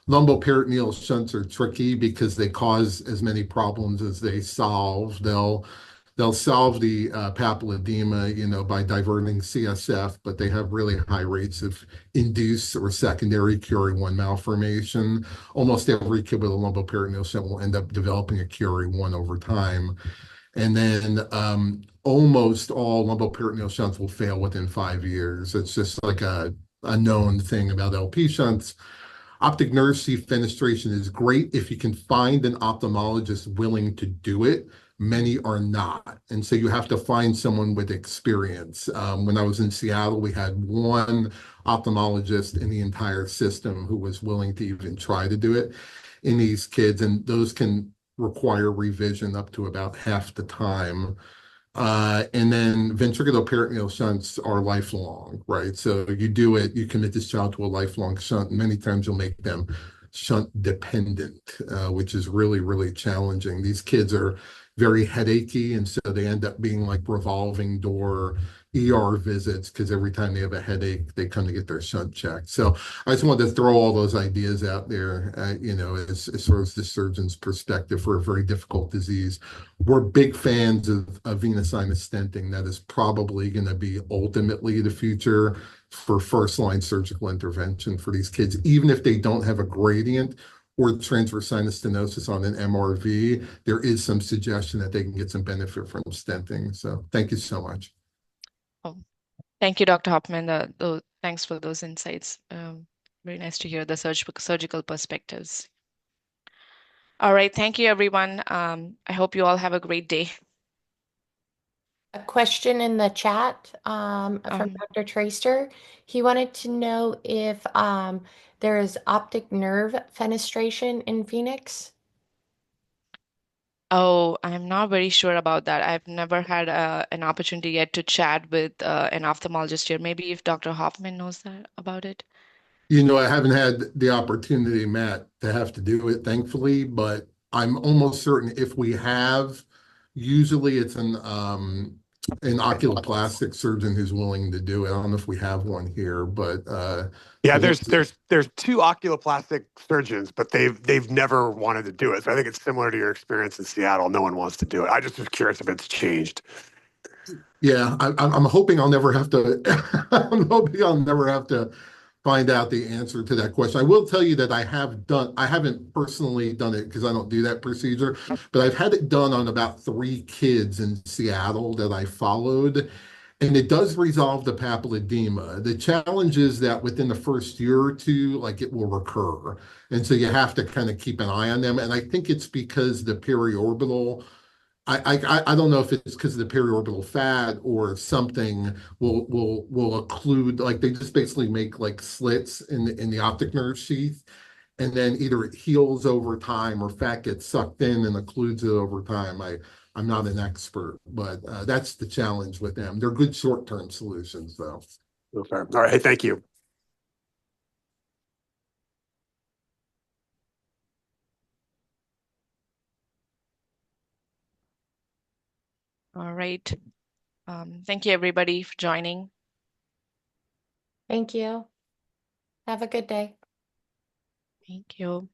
Lumboperitoneal shunts are tricky because they cause as many problems as they solve. They'll solve the papilledema, by diverting CSF, but they have really high rates of induced or secondary Curie-1 malformation. Almost every kid with a lumboperitoneal shunt will end up developing a Curie-1 over time. And then almost all lumboperitoneal shunts will fail within 5 years. It's just like a known thing about LP shunts. Optic nerve sheath fenestration is great if you can find an ophthalmologist willing to do it. Many are not. And so you have to find someone with experience. When I was in Seattle, we had one ophthalmologist in the entire system who was willing to even try to do it in these kids. And those can require revision up to about half the time. And then ventriculoperitoneal shunts are lifelong, right? So you do it, you commit this child to a lifelong shunt. And many times you'll make them shunt dependent, which is really, really challenging. These kids are very headachy, and so they end up being like revolving door ER visits because every time they have a headache, they come to get their shunt checked. So I just wanted to throw all those ideas out there, as far as the surgeon's perspective for a very difficult disease. We're big fans of venous sinus stenting. That is probably going to be ultimately the future for first line surgical intervention for these kids, even if they don't have a gradient or transverse sinus stenosis on an MRV. There is some suggestion that they can get some benefit from stenting. So thank you so much. Oh, thank you, Dr. Hoffman. Thanks for those insights. Very nice to hear the surgical perspectives. All right, thank you, everyone. I hope you all have a great day. question in the chat from Um, Dr. Traster. He wanted to know if there is optic nerve fenestration in Phoenix. oh, I'm not very sure about that. I've never had an opportunity yet to chat with an ophthalmologist here. Maybe if Dr. Hoffman knows that about it. I haven't had the opportunity, Matt, to have to do it, thankfully, but I'm almost certain if we have, usually it's an oculoplastic surgeon who's willing to do it. I don't know if we have one here, but Yeah, the there's ones, there's there's two oculoplastic surgeons, but they've never wanted to do it. So I think it's similar to your experience in Seattle. No one wants to do it. I just was curious if it's changed. yeah, I'm hoping I'll never have to. I'm hoping I'll never have to find out the answer to that question. I will tell you that I haven't personally done it because I don't do that procedure, but I've had it done on about 3 kids in Seattle that I followed, and it does resolve the papilledema. The challenge is that within the first year or two, like it will recur. And so you have to kind of keep an eye on them. And I think it's because the periorbital I don't know if it's because of the periorbital fat or something will occlude, like they just basically make like slits in the optic nerve sheath, and then either it heals over time or fat gets sucked in and occludes it over time. I'm not an expert, but that's the challenge with them. They're good short-term solutions though. Okay. All right. Hey, thank you. All right. Thank you, everybody, for joining. Thank you. Have a good day. Thank you.